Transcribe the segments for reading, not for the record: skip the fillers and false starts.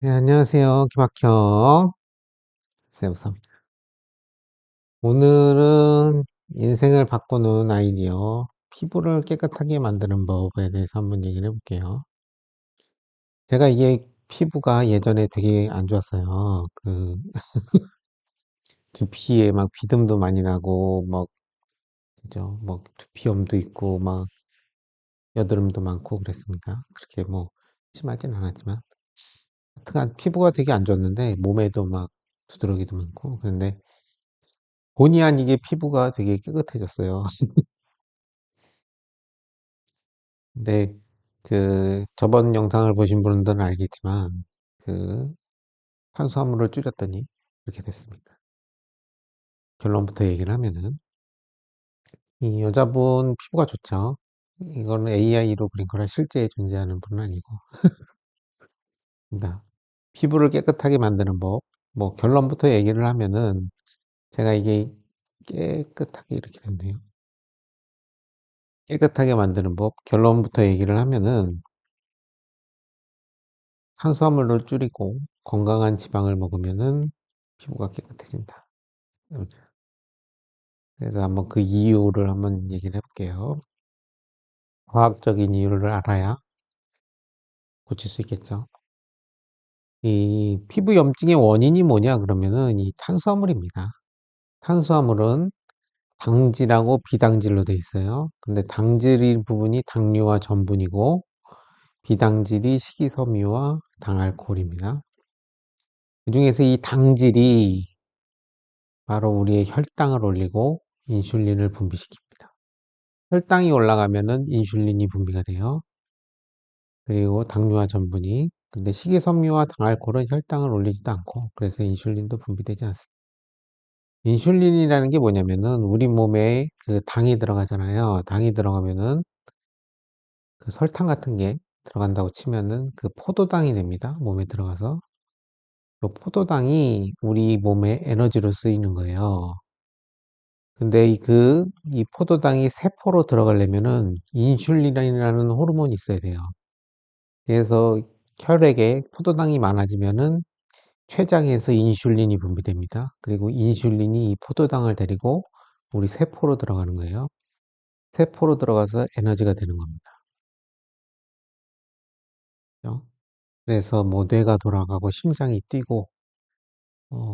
네, 안녕하세요. 김학형 쌤. 오늘은 인생을 바꾸는 아이디어, 피부를 깨끗하게 만드는 법에 대해서 한번 얘기를 해볼게요. 제가 이게 피부가 예전에 되게 안 좋았어요. 두피에 막 비듬도 많이 나고, 그죠? 두피염도 있고, 여드름도 많고 그랬습니다. 그렇게 심하진 않았지만. 하여튼간 피부가 되게 안 좋았는데, 몸에도 막 두드러기도 많고, 그런데 본의 아니게 피부가 되게 깨끗해졌어요. 근데 저번 영상을 보신 분들은 알겠지만 그 탄수화물을 줄였더니 이렇게 됐습니다. 결론부터 얘기를 하면은 이 여자분 피부가 좋죠. 이거는 AI로 그린 거라 실제 존재하는 분은 아니고. 그러니까 피부를 깨끗하게 만드는 법. 결론부터 얘기를 하면은 제가 이게 깨끗하게 이렇게 됐네요. 깨끗하게 만드는 법. 결론부터 얘기를 하면은 탄수화물을 줄이고 건강한 지방을 먹으면은 피부가 깨끗해진다. 그래서 한번 그 이유를 한번 얘기를 해볼게요. 과학적인 이유를 알아야 고칠 수 있겠죠. 이 피부 염증의 원인이 뭐냐 그러면은 이 탄수화물입니다. 탄수화물은 당질하고 비당질로 돼 있어요. 근데 당질 부분이 당류와 전분이고 비당질이 식이섬유와 당알코올입니다. 그중에서 이 당질이 바로 우리의 혈당을 올리고 인슐린을 분비시킵니다. 혈당이 올라가면은 인슐린이 분비가 돼요. 그리고 당류와 전분이. 근데 식이섬유와 당알코올은 혈당을 올리지도 않고 그래서 인슐린도 분비되지 않습니다. 인슐린이라는 게 뭐냐면은 우리 몸에 그 당이 들어가잖아요. 당이 들어가면은 그 설탕 같은 게 들어간다고 치면은 그 포도당이 됩니다. 몸에 들어가서. 그 포도당이 우리 몸의 에너지로 쓰이는 거예요. 근데 이 포도당이 세포로 들어가려면은 인슐린이라는 호르몬이 있어야 돼요. 그래서 혈액에 포도당이 많아지면은 췌장에서 인슐린이 분비됩니다. 그리고 인슐린이 이 포도당을 데리고 우리 세포로 들어가는 거예요. 세포로 들어가서 에너지가 되는 겁니다. 그죠? 그래서 뇌가 돌아가고 심장이 뛰고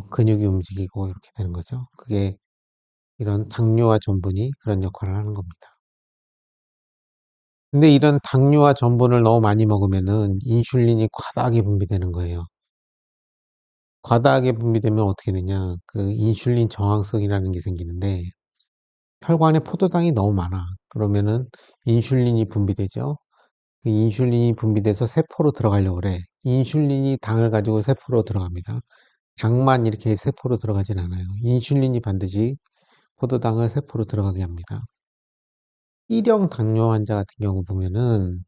근육이 움직이고 이렇게 되는 거죠. 그게 이런 당류와 전분이 그런 역할을 하는 겁니다. 근데 이런 당류와 전분을 너무 많이 먹으면은 인슐린이 과다하게 분비되는 거예요. 과다하게 분비되면 어떻게 되냐? 그 인슐린 저항성이라는 게 생기는데 혈관에 포도당이 너무 많아. 그러면은 인슐린이 분비되죠. 그 인슐린이 분비돼서 세포로 들어가려고 그래. 인슐린이 당을 가지고 세포로 들어갑니다. 당만 이렇게 세포로 들어가진 않아요. 인슐린이 반드시 포도당을 세포로 들어가게 합니다. 1형 당뇨 환자 같은 경우 보면은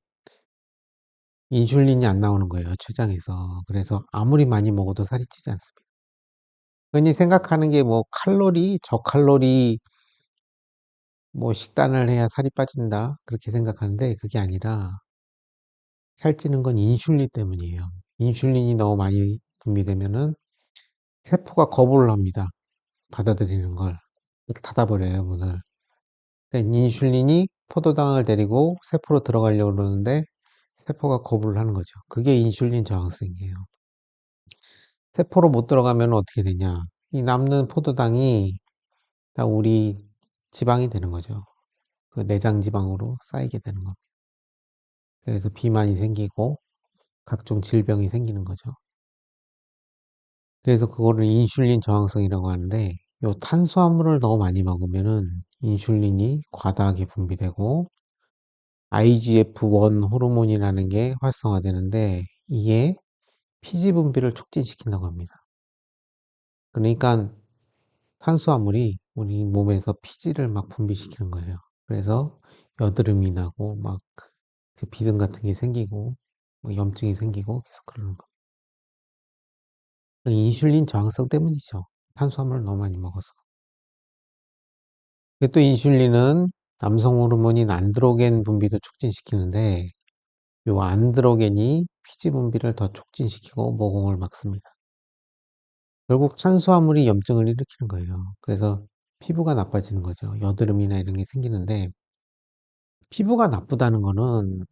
인슐린이 안 나오는 거예요. 췌장에서. 그래서 아무리 많이 먹어도 살이 찌지 않습니다. 흔히 생각하는 게 칼로리, 저칼로리 식단을 해야 살이 빠진다. 그렇게 생각하는데 그게 아니라 살찌는 건 인슐린 때문이에요. 인슐린이 너무 많이 분비되면은 세포가 거부를 합니다. 받아들이는 걸. 이렇게 닫아버려요, 문을. 그러니까 인슐린이 포도당을 데리고 세포로 들어가려고 그러는데 세포가 거부를 하는 거죠. 그게 인슐린 저항성이에요. 세포로 못 들어가면 어떻게 되냐. 이 남는 포도당이 다 우리 지방이 되는 거죠. 그 내장 지방으로 쌓이게 되는 겁니다. 그래서 비만이 생기고 각종 질병이 생기는 거죠. 그래서 그거를 인슐린 저항성이라고 하는데 요 탄수화물을 너무 많이 먹으면은 인슐린이 과다하게 분비되고 IGF-1 호르몬이라는 게 활성화되는데 이게 피지 분비를 촉진시킨다고 합니다. 그러니까 탄수화물이 우리 몸에서 피지를 막 분비시키는 거예요. 그래서 여드름이 나고 그 비듬 같은 게 생기고 염증이 생기고 계속 그러는 거. 인슐린 저항성 때문이죠. 탄수화물을 너무 많이 먹어서. 또 인슐린은 남성 호르몬인 안드로겐 분비도 촉진시키는데 요 안드로겐이 피지 분비를 더 촉진시키고 모공을 막습니다. 결국 탄수화물이 염증을 일으키는 거예요. 그래서 피부가 나빠지는 거죠. 여드름이나 이런 게 생기는데, 피부가 나쁘다는 거는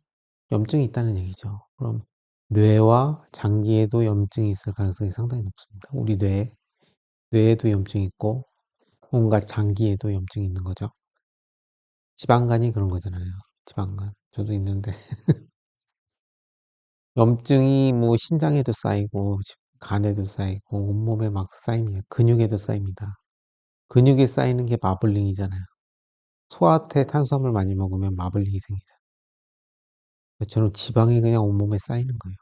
염증이 있다는 얘기죠. 그럼 뇌와 장기에도 염증이 있을 가능성이 상당히 높습니다. 우리 뇌에도 염증이 있고 온갖 장기에도 염증이 있는 거죠. 지방간이 그런 거잖아요. 지방간. 저도 있는데 염증이 뭐 신장에도 쌓이고 간에도 쌓이고 온몸에 막 쌓입니다. 근육에도 쌓입니다. 근육에 쌓이는 게 마블링이잖아요. 소화태 탄수화물 많이 먹으면 마블링이 생기잖아요. 저처럼 지방이 그냥 온몸에 쌓이는 거예요.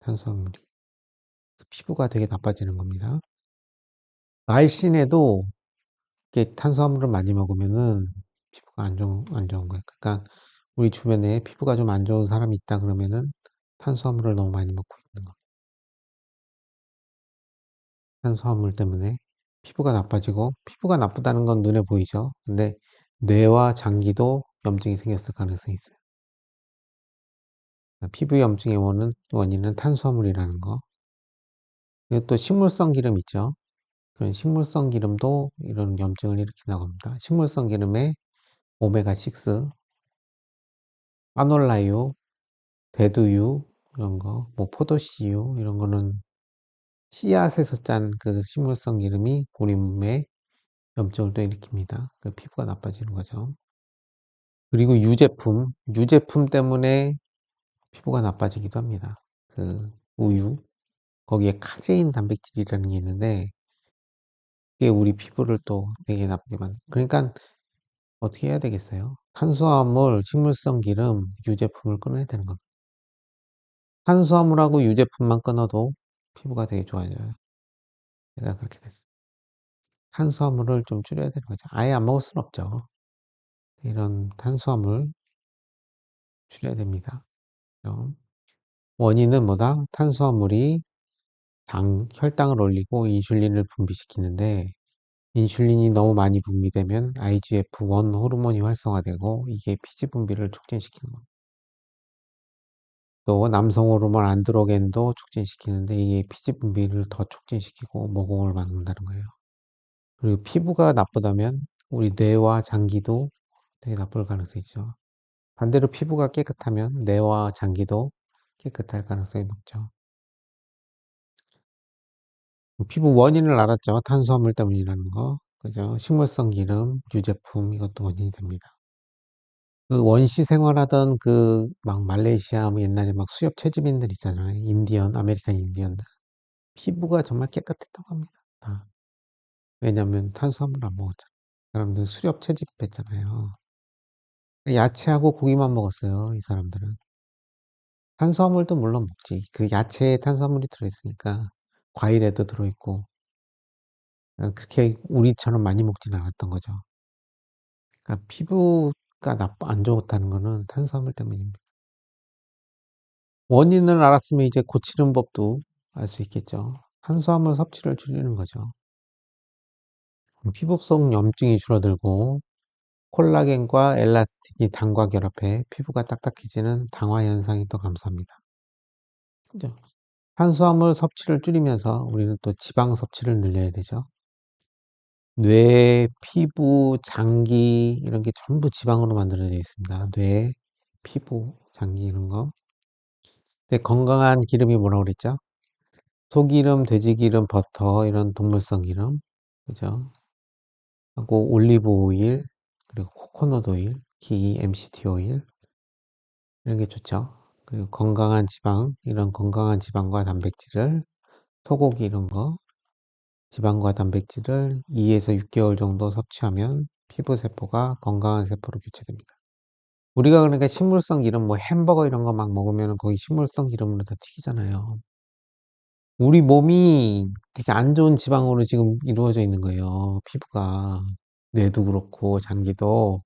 탄수화물이. 그래서 피부가 되게 나빠지는 겁니다. 날씬해도 이게 탄수화물을 많이 먹으면은 피부가 안 좋은 거예요. 그러니까 우리 주변에 피부가 좀 안 좋은 사람이 있다 그러면은 탄수화물을 너무 많이 먹고 있는 거. 탄수화물 때문에 피부가 나빠지고, 피부가 나쁘다는 건 눈에 보이죠. 근데 뇌와 장기도 염증이 생겼을 가능성이 있어요. 피부 염증의 원인은 탄수화물이라는 거. 그리고 또 식물성 기름 있죠. 그런 식물성 기름도 이런 염증을 일으킨다고 합니다. 식물성 기름에 오메가6, 아놀라유, 대두유 이런 거, 뭐 포도씨유 이런 거는 씨앗에서 짠 그 식물성 기름이 우리 몸에 염증을 또 일으킵니다. 그 피부가 나빠지는 거죠. 그리고 유제품 때문에 피부가 나빠지기도 합니다. 그 우유, 거기에 카제인 단백질이라는 게 있는데 그게 우리 피부를 또 되게 나쁘게 그러니까 어떻게 해야 되겠어요? 탄수화물, 식물성 기름, 유제품을 끊어야 되는 겁니다. 탄수화물하고 유제품만 끊어도 피부가 되게 좋아져요. 제가 그렇게 됐어요. 탄수화물을 좀 줄여야 되는 거죠. 아예 안 먹을 수는 없죠. 이런 탄수화물 줄여야 됩니다. 원인은 뭐다? 탄수화물이 혈당을 올리고 인슐린을 분비시키는데, 인슐린이 너무 많이 분비되면 IGF-1 호르몬이 활성화되고 이게 피지 분비를 촉진시키는 겁니다. 또 남성 호르몬 안드로겐도 촉진시키는데 이게 피지 분비를 더 촉진시키고 모공을 막는다는 거예요. 그리고 피부가 나쁘다면 우리 뇌와 장기도 되게 나쁠 가능성이 있죠. 반대로 피부가 깨끗하면 뇌와 장기도 깨끗할 가능성이 높죠. 피부 원인을 알았죠. 탄수화물 때문이라는 거. 그죠? 식물성 기름, 유제품 이것도 원인이 됩니다. 그 원시 생활하던 그 막 말레이시아 뭐 옛날에 막 수렵 채집인들 있잖아요. 아메리칸 인디언들. 피부가 정말 깨끗했다고 합니다. 다. 왜냐면 탄수화물 안 먹었잖아. 사람들 수렵 채집했잖아요. 야채하고 고기만 먹었어요. 이 사람들은. 탄수화물도 물론 먹지. 그 야채에 탄수화물이 들어있으니까 과일에도 들어있고 그렇게 우리처럼 많이 먹지는 않았던 거죠. 그러니까 피부가 안 좋다는 거는 탄수화물 때문입니다. 원인을 알았으면 이제 고치는 법도 알 수 있겠죠. 탄수화물 섭취를 줄이는 거죠. 피부 속 염증이 줄어들고 콜라겐과 엘라스틴이 당과 결합해 피부가 딱딱해지는 당화 현상이 또 감소합니다. 그죠? 탄수화물 섭취를 줄이면서 우리는 또 지방 섭취를 늘려야 되죠. 뇌, 피부, 장기 이런 게 전부 지방으로 만들어져 있습니다. 뇌, 피부, 장기 이런 거. 근데 건강한 기름이 뭐라고 그랬죠? 소기름, 돼지기름, 버터 이런 동물성 기름, 그죠? 하고 올리브 오일, 그리고 코코넛 오일, 기, MCT 오일 이런 게 좋죠. 그리고 건강한 지방, 이런 건강한 지방과 단백질을 소고기 이런 거 지방과 단백질을 2에서 6개월 정도 섭취하면 피부 세포가 건강한 세포로 교체됩니다. 우리가 그러니까 식물성 기름, 뭐 햄버거 이런 거 막 먹으면 거기 식물성 기름으로 다 튀기잖아요. 우리 몸이 되게 안 좋은 지방으로 지금 이루어져 있는 거예요. 피부가. 뇌도 그렇고 장기도.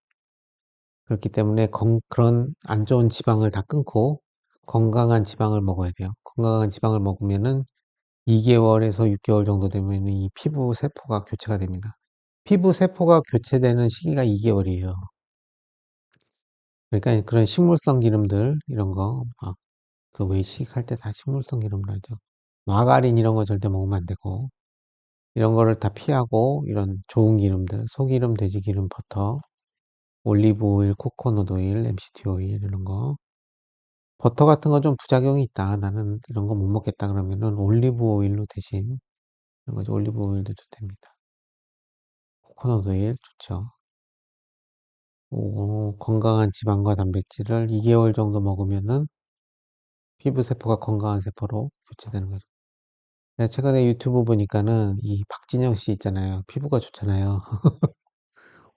그렇기 때문에 그런 안 좋은 지방을 다 끊고 건강한 지방을 먹어야 돼요. 건강한 지방을 먹으면은 2개월에서 6개월 정도 되면 이 피부 세포가 교체가 됩니다. 피부 세포가 교체되는 시기가 2개월이에요. 그러니까 그런 식물성 기름들 이런 거 그 외식할 때 다 식물성 기름을 하죠. 마가린 이런 거 절대 먹으면 안 되고, 이런 거를 다 피하고, 이런 좋은 기름들, 소기름, 돼지기름, 버터, 올리브 오일, 코코넛 오일, MCT 오일, 이런 거. 버터 같은 거 좀 부작용이 있다. 나는 이런 거 못 먹겠다. 그러면은 올리브 오일로 대신, 이런 거죠. 올리브 오일도 좋답니다. 코코넛 오일 좋죠. 건강한 지방과 단백질을 2개월 정도 먹으면은 피부 세포가 건강한 세포로 교체되는 거죠. 내가 최근에 유튜브 보니까는 이 박진영 씨 있잖아요. 피부가 좋잖아요.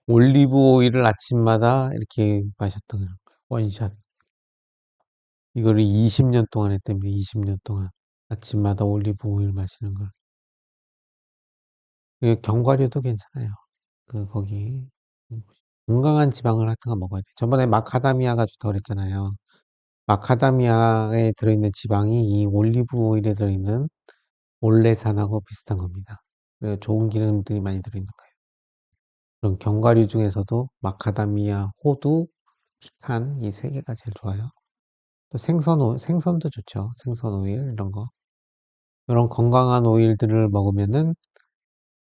올리브 오일을 아침마다 이렇게 마셨던 거예요. 원샷. 이거를 20년 동안 했답니다. 20년 동안. 아침마다 올리브 오일 마시는 걸. 견과류도 괜찮아요. 거기. 건강한 지방을 하여튼 먹어야 돼. 저번에 마카다미아가 좋다고 그랬잖아요. 마카다미아에 들어있는 지방이 이 올리브 오일에 들어있는 올레산하고 비슷한 겁니다. 그래서 좋은 기름들이 많이 들어있는 거예요. 그럼 견과류 중에서도 마카다미아, 호두, 피칸 이 세 개가 제일 좋아요. 또 생선도 좋죠. 생선 오일 이런 거. 이런 건강한 오일들을 먹으면은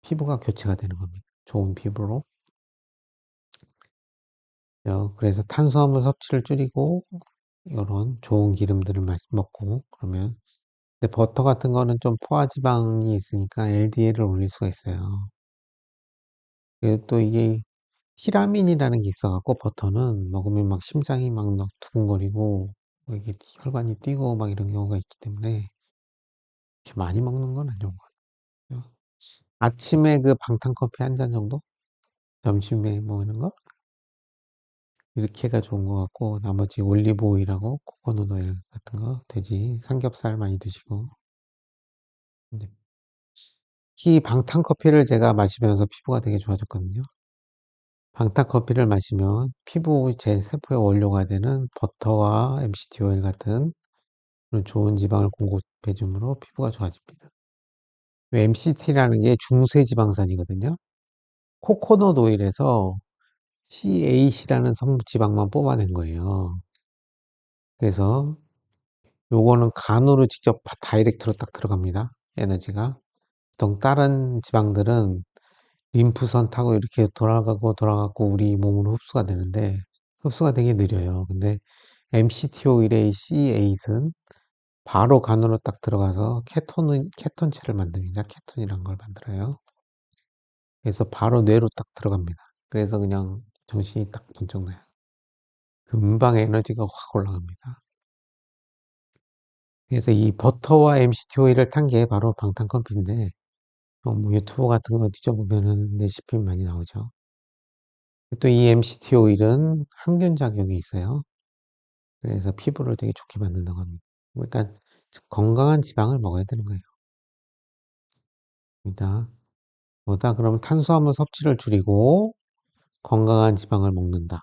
피부가 교체가 되는 겁니다. 좋은 피부로. 그래서 탄수화물 섭취를 줄이고 이런 좋은 기름들을 먹고 그러면 근데 버터 같은 거는 좀 포화지방이 있으니까 LDL을 올릴 수가 있어요. 그리고 또 이게 티라민이라는 게 있어갖고 버터는 먹으면 막 심장이 막 두근거리고 이게 혈관이 뛰고 막 이런 경우가 있기 때문에 이렇게 많이 먹는 건 안 좋은 것 같아요. 아침에 그 방탄커피 한 잔 정도? 점심에 뭐 이런 거? 이렇게가 좋은 것 같고 나머지 올리브 오일하고 코코넛 오일 같은 거 돼지 삼겹살 많이 드시고 네. 특히 방탄커피를 제가 마시면서 피부가 되게 좋아졌거든요. 방탄커피를 마시면 피부 제 세포에 원료가 되는 버터와 MCT 오일 같은 그런 좋은 지방을 공급해 주므로 피부가 좋아집니다. MCT라는 게 중세지방산이거든요. 코코넛 오일에서 CAC라는 성지방만 뽑아낸 거예요. 그래서 요거는 간으로 직접 다이렉트로 딱 들어갑니다. 에너지가. 보통 다른 지방들은 림프선 타고 이렇게 돌아가고 우리 몸으로 흡수가 되는데 흡수가 되게 느려요. 근데 MCT 오일의 C8은 바로 간으로 딱 들어가서 케톤체를 만듭니다. 케톤이란 걸 만들어요. 그래서 바로 뇌로 딱 들어갑니다. 그래서 그냥 정신이 딱 번쩍 나요. 금방 에너지가 확 올라갑니다. 그래서 이 버터와 MCT 오일을 탄 게 바로 방탄커피인데 뭐 유튜브 같은 거 뒤져보면은 레시피 많이 나오죠. 또 이 MCT 오일은 항균 작용이 있어요. 그래서 피부를 되게 좋게 만든다고 합니다. 그러니까 건강한 지방을 먹어야 되는 거예요. 입니다. 뭐다 그러면 탄수화물 섭취를 줄이고 건강한 지방을 먹는다.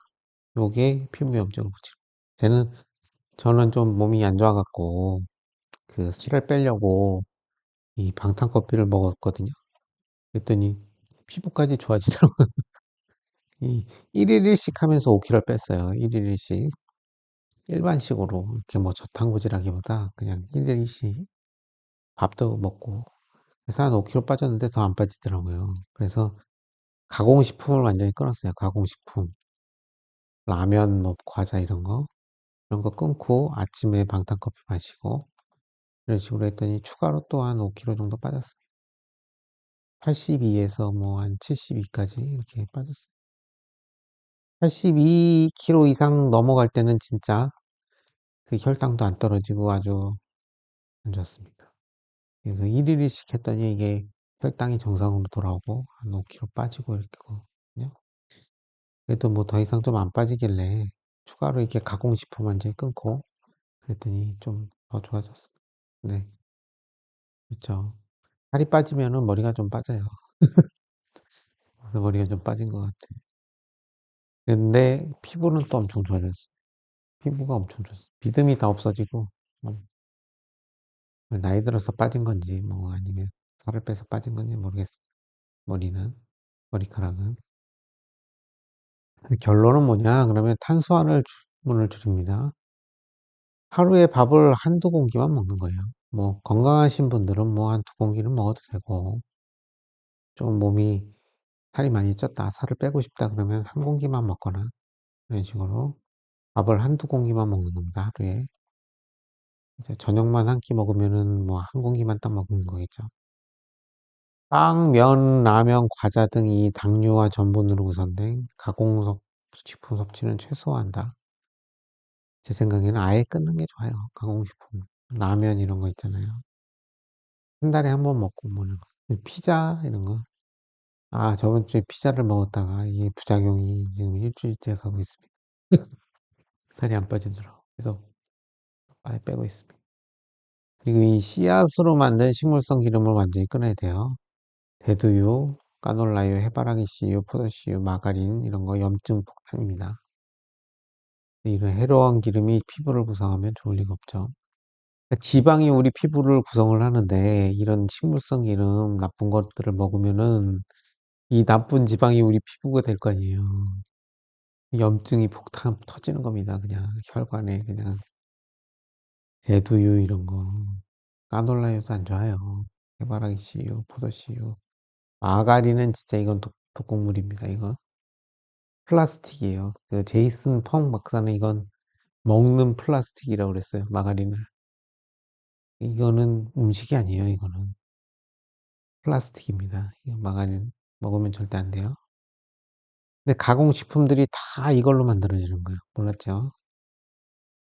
요게 피부 염증을 고치는 저는 좀 몸이 안 좋아갖고 그 살을 빼려고 이 방탄커피를 먹었거든요. 그랬더니 피부까지 좋아지더라고요. 이 1일 1식 하면서 5kg 뺐어요. 1일 1식. 일반식으로 이렇게 뭐 저탄고지라기보다 그냥 1일 1식 밥도 먹고 그래서 한 5kg 빠졌는데 더 안 빠지더라고요. 그래서 가공식품을 완전히 끊었어요. 가공식품. 라면, 뭐 과자 이런 거 끊고 아침에 방탄커피 마시고 이런 식으로 했더니 추가로 또 한 5kg 정도 빠졌어요. 82에서 뭐 한 72까지 이렇게 빠졌어요. 82kg 이상 넘어갈 때는 진짜 그 혈당도 안 떨어지고 아주 안 좋습니다. 그래서 1일 1식 했더니 이게 혈당이 정상으로 돌아오고 한 5kg 빠지고 이렇게 거든요. 그래도 뭐 더 이상 좀 안 빠지길래 추가로 이렇게 가공식품 완전히 끊고 그랬더니 좀 더 좋아졌습니다. 네, 그렇죠. 살이 빠지면은 머리가 좀 빠져요. 그래서 머리가 좀 빠진 것 같아. 근데 피부는 또 엄청 좋아졌어. 피부가 엄청 좋았어. 비듬이 다 없어지고 나이 들어서 빠진 건지 뭐 아니면 살을 빼서 빠진 건지 모르겠습니다. 머리는 머리카락은 결론은 뭐냐 그러면 탄수화물을 줄입니다. 하루에 밥을 한두 공기만 먹는 거예요. 뭐 건강하신 분들은 뭐 한 두 공기는 먹어도 되고, 좀 몸이 살이 많이 쪘다, 살을 빼고 싶다 그러면 한 공기만 먹거나 이런 식으로 밥을 한두 공기만 먹는 겁니다, 하루에. 이제 저녁만 한 끼 먹으면은 뭐 한 공기만 딱 먹는 거겠죠. 빵, 면, 라면, 과자 등이 당류와 전분으로 구성된 가공식품 섭취는 최소화한다. 제 생각에는 아예 끊는 게 좋아요. 가공식품. 라면 이런 거 있잖아요. 한 달에 한 번 먹고 뭐는 거. 피자 이런 거. 아, 저번 주에 피자를 먹었다가 이게 부작용이 지금 일주일째 가고 있습니다. 살이 안 빠지더라고. 그래서 아예 빼고 있습니다. 그리고 이 씨앗으로 만든 식물성 기름을 완전히 끊어야 돼요. 대두유, 까놀라유, 해바라기 씨유, 포도씨유, 마가린 이런 거 염증 폭탄입니다. 이런 해로운 기름이 피부를 구성하면 좋을 리가 없죠. 그러니까 지방이 우리 피부를 구성을 하는데 이런 식물성 기름 나쁜 것들을 먹으면은 이 나쁜 지방이 우리 피부가 될 거 아니에요. 염증이 폭탄 터지는 겁니다. 그냥 혈관에 그냥 대두유 이런 거. 까놀라유도 안 좋아요. 해바라기 씨유, 포도 씨유. 마가린은 진짜 이건 독곡물입니다. 이거 플라스틱이에요. 그 제이슨 펑 박사는 이건 먹는 플라스틱이라고 그랬어요. 마가린을. 이거는 음식이 아니에요. 이거는 플라스틱입니다. 이거 마가린 먹으면 절대 안 돼요. 근데 가공식품들이 다 이걸로 만들어지는 거예요. 몰랐죠?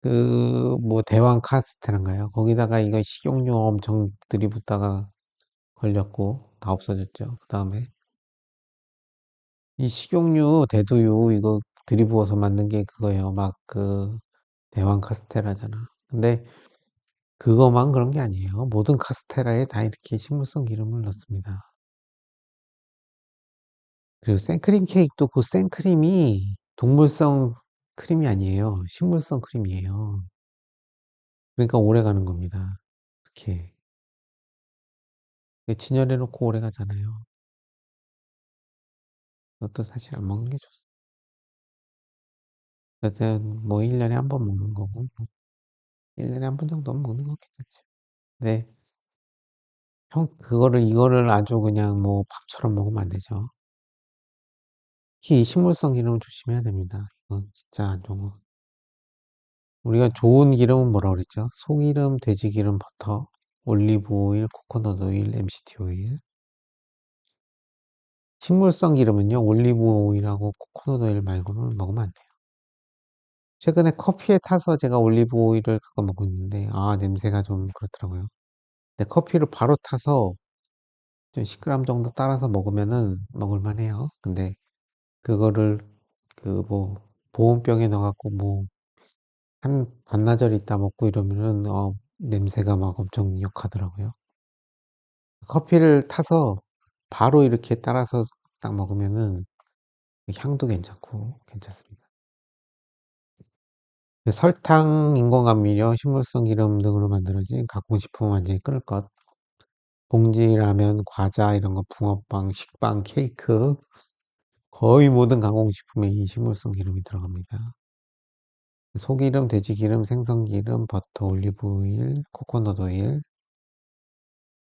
그, 뭐, 대왕 카스테라인가요? 거기다가 이거 식용유 엄청 들이붓다가 걸렸고, 다 없어졌죠. 그 다음에. 이 식용유, 대두유, 이거 들이부어서 만든 게 그거예요. 막 그, 대왕 카스테라잖아. 근데 그거만 그런 게 아니에요. 모든 카스테라에 다 이렇게 식물성 기름을 넣습니다. 그리고 생크림 케이크도 그 생크림이 동물성 크림이 아니에요. 식물성 크림이에요. 그러니까 오래 가는 겁니다. 이렇게. 진열해 놓고 오래 가잖아요. 그것도 사실 안 먹는 게 좋습니다. 그래서 뭐 1년에 한 번 먹는 거고, 1년에 한 번 정도 먹는 거 괜찮지. 네. 이거를 아주 그냥 뭐 밥처럼 먹으면 안 되죠. 특히 이 식물성 기름을 조심해야 됩니다. 이건 진짜 안 좋은 거. 우리가 좋은 기름은 뭐라 그랬죠? 소기름, 돼지기름, 버터, 올리브 오일, 코코넛 오일, MCT 오일. 식물성 기름은요, 올리브 오일하고 코코넛 오일 말고는 먹으면 안 돼요. 최근에 커피에 타서 제가 올리브 오일을 가끔 먹고 있는데, 아, 냄새가 좀 그렇더라고요. 근데 커피를 바로 타서 좀 10g 정도 따라서 먹으면은 먹을만 해요. 근데 그거를 그 뭐 보온병에 넣어갖고 뭐 한 반나절 있다 먹고 이러면은 냄새가 막 엄청 역하더라고요. 커피를 타서 바로 이렇게 따라서 딱 먹으면은 향도 괜찮고 괜찮습니다. 설탕, 인공감미료, 식물성 기름 등으로 만들어진 가공식품 완전히 끊을 것. 봉지라면, 과자 이런 거, 붕어빵, 식빵, 케이크 거의 모든 가공식품에 이 식물성 기름이 들어갑니다. 소기름, 돼지기름, 생선기름, 버터, 올리브오일, 코코넛 오일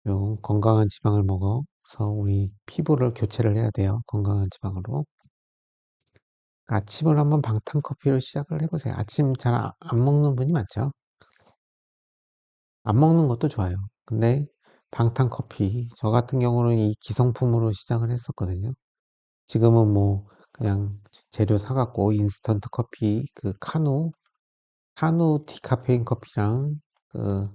요 건강한 지방을 먹어서 우리 피부를 교체를 해야 돼요. 건강한 지방으로. 아침을 한번 방탄커피로 시작을 해보세요. 아침 잘 안 먹는 분이 많죠. 안 먹는 것도 좋아요. 근데 방탄커피, 저 같은 경우는 이 기성품으로 시작을 했었거든요. 지금은 뭐 그냥 재료 사갖고 인스턴트 커피, 그 카누 디카페인 커피랑 그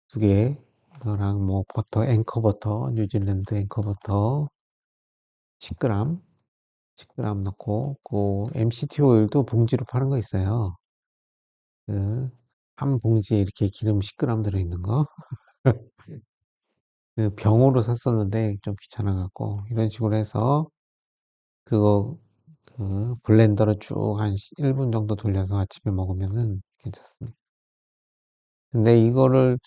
두 개, 그거랑 뭐 버터, 앵커버터, 뉴질랜드 앵커버터 10g, 10g 넣고, 그 MCT 오일도 봉지로 파는 거 있어요. 그, 한 봉지에 이렇게 기름 10g 들어있는 거. 그 병으로 샀었는데 좀 귀찮아갖고, 이런 식으로 해서, 그거, 그 블렌더로 쭉 한 1분 정도 돌려서 아침에 먹으면은 괜찮습니다. 근데 이거를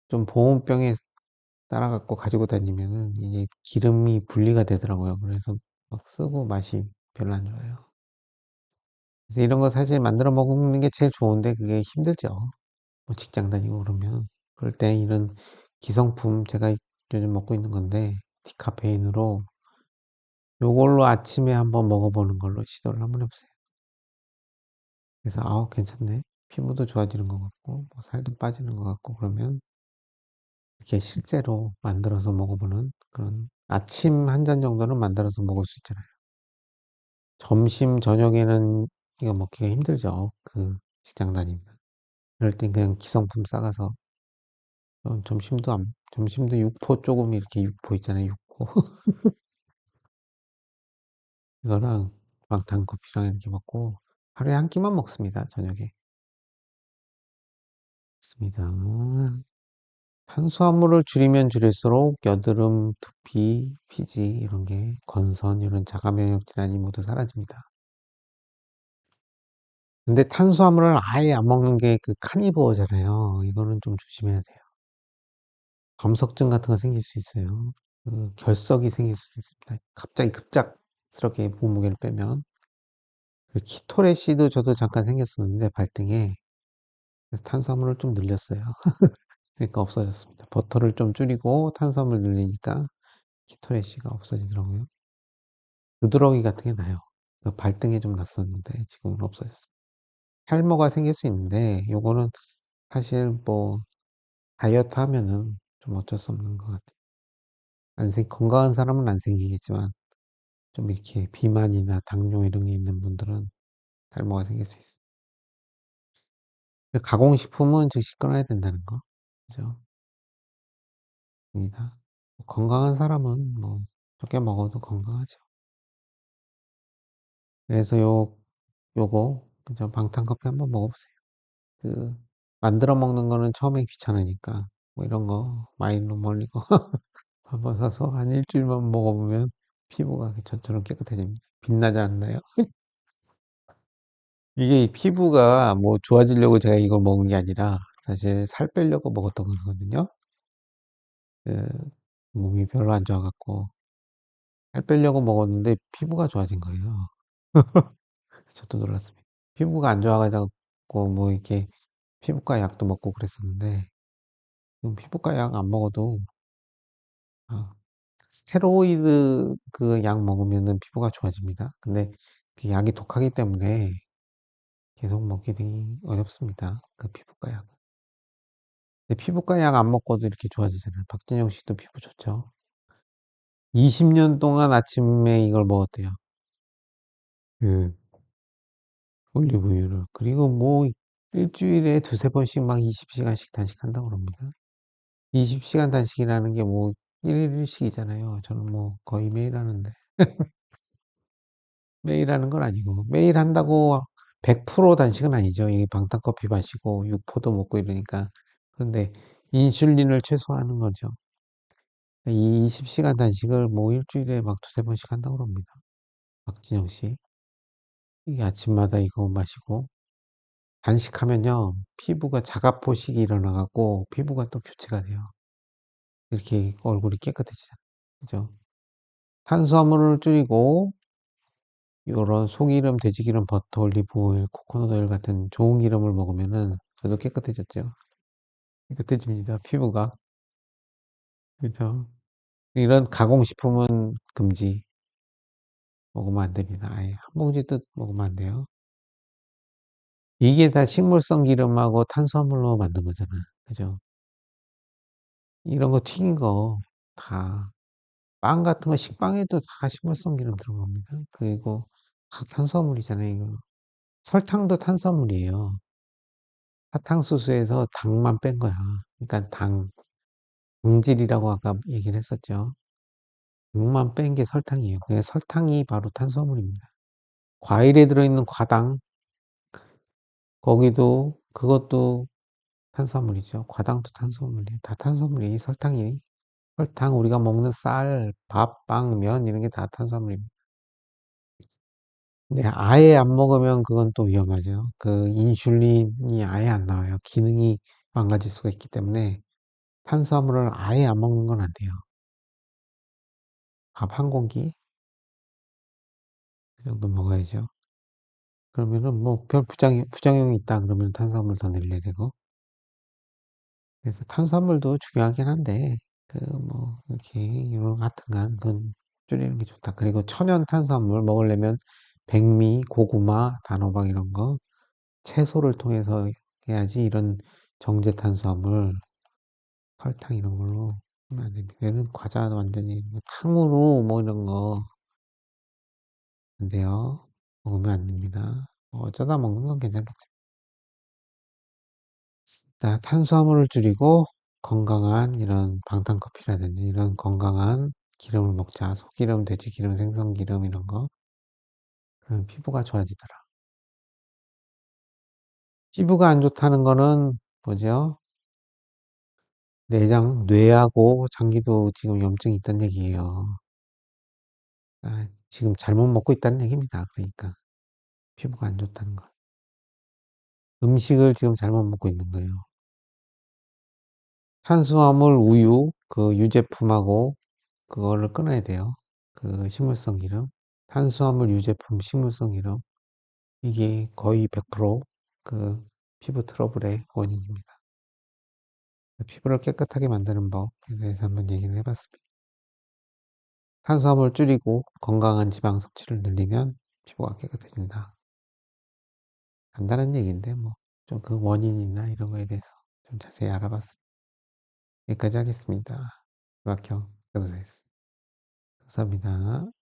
좀 보온병에 따라갖고 가지고 다니면은 이게 기름이 분리가 되더라고요. 그래서 막 쓰고 맛이 별로 안 좋아요. 그래서 이런 거 사실 만들어 먹는 게 제일 좋은데 그게 힘들죠. 뭐 직장 다니고 그러면. 그럴 때 이런 기성품 제가 요즘 먹고 있는 건데 디카페인으로 요걸로 아침에 한번 먹어보는 걸로 시도를 한번 해보세요. 그래서 괜찮네. 피부도 좋아지는 것 같고 뭐 살도 빠지는 것 같고 그러면 이렇게 실제로 만들어서 먹어보는 그런 아침 한 잔 정도는 만들어서 먹을 수 있잖아요. 점심 저녁에는 이거 먹기가 힘들죠. 그 직장 다니면. 그럴 땐 그냥 기성품 싸가서 점심도 육포 조금 이렇게 육포 있잖아요. 육포. 이거랑 방탄커피랑 이렇게 먹고 하루에 한 끼만 먹습니다. 저녁에. 맞습니다. 탄수화물을 줄이면 줄일수록 여드름, 두피, 피지 이런 게 건선 이런 자가 면역 질환이 모두 사라집니다. 근데 탄수화물을 아예 안 먹는 게 그 카니버어잖아요. 이거는 좀 조심해야 돼요. 감석증 같은 거 생길 수 있어요. 그 결석이 생길 수도 있습니다. 갑자기 급작스럽게 몸무게를 빼면. 그 키토레시도 저도 잠깐 생겼었는데 발등에 탄수화물을 좀 늘렸어요. 그러니까 없어졌습니다. 버터를 좀 줄이고 탄수화물 늘리니까 키토레시가 없어지더라고요. 두드러기 같은 게 나요. 그 발등에 좀 났었는데 지금은 없어졌어요. 탈모가 생길 수 있는데 요거는 사실 뭐 다이어트 하면은 좀 어쩔 수 없는 것 같아요. 건강한 사람은 안 생기겠지만 좀 이렇게 비만이나 당뇨 이런 게 있는 분들은 탈모가 생길 수 있어요. 가공식품은 즉시 끊어야 된다는 거. 그죠? 입니다. 건강한 사람은 뭐 적게 먹어도 건강하죠. 그래서 요거 그죠? 방탄커피 한번 먹어보세요. 그 만들어 먹는 거는 처음엔 귀찮으니까 뭐 이런 거 마일로 멀리고 한번 사서 한 일주일만 먹어보면 피부가 저처럼 깨끗해집니다. 빛나지 않나요? 이게 피부가 뭐 좋아지려고 제가 이걸 먹은 게 아니라 사실 살 빼려고 먹었던 거거든요. 그 몸이 별로 안 좋아갖고 살 빼려고 먹었는데 피부가 좋아진 거예요. 저도 놀랐습니다. 피부가 안 좋아가지고 뭐 이렇게 피부과 약도 먹고 그랬었는데 지금 피부과 약 안 먹어도 아, 스테로이드 그 약 먹으면은 피부가 좋아집니다. 근데 그 약이 독하기 때문에 계속 먹기 되게 어렵습니다. 그 피부과 약. 근데 피부과 약 안 먹고도 이렇게 좋아지잖아요. 박진영 씨도 피부 좋죠. 20년 동안 아침에 이걸 먹었대요. 그 올리브유를. 그리고 뭐 일주일에 두세 번씩 막 20시간씩 단식한다고 그럽니다. 20시간 단식이라는 게 뭐 일일씩이잖아요. 저는 뭐 거의 매일 하는데. 매일 하는 건 아니고 매일 한다고 100% 단식은 아니죠. 이 방탄커피 마시고 육포도 먹고 이러니까. 그런데 인슐린을 최소화하는 거죠. 이 20시간 단식을 뭐 일주일에 막 두세 번씩 한다고 그럽니다. 박진영 씨. 이게 아침마다 이거 마시고 단식하면요. 피부가 자가포식이 일어나갖고 피부가 또 교체가 돼요. 이렇게 얼굴이 깨끗해지잖아요. 그죠? 탄수화물을 줄이고 요런 소기름, 돼지기름, 버터, 올리브 오일, 코코넛 오일 같은 좋은 기름을 먹으면은 저도 깨끗해졌죠. 깨끗해집니다. 피부가. 그죠? 이런 가공식품은 금지. 먹으면 안 됩니다. 아예 한 봉지도 먹으면 안 돼요. 이게 다 식물성 기름하고 탄수화물로 만든 거잖아. 그죠? 이런 거 튀긴 거 다, 빵 같은 거 식빵에도 다 식물성 기름 들어갑니다. 그리고 다 탄수화물이잖아요, 이거. 설탕도 탄수화물이에요. 사탕수수에서 당만 뺀 거야. 그러니까 당질이라고 아까 얘기를 했었죠. 당만 뺀 게 설탕이에요. 그래서 설탕이 바로 탄수화물입니다. 과일에 들어있는 과당, 거기도 그것도 탄수화물이죠. 과당도 탄수화물이에요. 다 탄수화물이 설탕 우리가 먹는 쌀, 밥, 빵, 면 이런 게 다 탄수화물입니다. 근데 아예 안 먹으면 그건 또 위험하죠. 그 인슐린이 아예 안 나와요. 기능이 망가질 수가 있기 때문에 탄수화물을 아예 안 먹는 건 안 돼요. 밥 한 공기 그 정도 먹어야죠. 그러면은 뭐 별 부작용이 있다 그러면 탄수화물 더 늘려야 되고. 그래서 탄수화물도 중요하긴 한데 그 뭐 이렇게 이런 하여튼간 그건 줄이는 게 좋다. 그리고 천연 탄수화물 먹으려면 백미, 고구마, 단호박 이런 거 채소를 통해서 해야지 이런 정제 탄수화물, 설탕 이런 걸로 하면 안 됩니다. 얘는 과자 완전히 뭐 탕후루 뭐 이런 거 안 돼요. 먹으면 안 됩니다. 어쩌다 먹는 건 괜찮겠죠. 자, 탄수화물을 줄이고 건강한 이런 방탄커피라든지 이런 건강한 기름을 먹자. 소기름, 돼지기름, 생선기름 이런 거. 그러면 피부가 좋아지더라. 피부가 안 좋다는 거는 뭐죠? 뇌하고 장기도 지금 염증이 있다는 얘기예요. 지금 잘못 먹고 있다는 얘기입니다. 그러니까 피부가 안 좋다는 거. 음식을 지금 잘못 먹고 있는 거예요. 탄수화물, 우유, 그 유제품하고 그거를 끊어야 돼요. 그 식물성 기름. 탄수화물, 유제품, 식물성 기름. 이게 거의 100%그 피부 트러블의 원인입니다. 피부를 깨끗하게 만드는 법에 대해서 한번 얘기를 해봤습니다. 탄수화물 줄이고 건강한 지방 섭취를 늘리면 피부가 깨끗해진다. 간단한 얘기인데 뭐 좀 그 원인이나 이런 거에 대해서 좀 자세히 알아봤습니다. 여기까지 하겠습니다. 박형 여기서 했습니다. 감사합니다.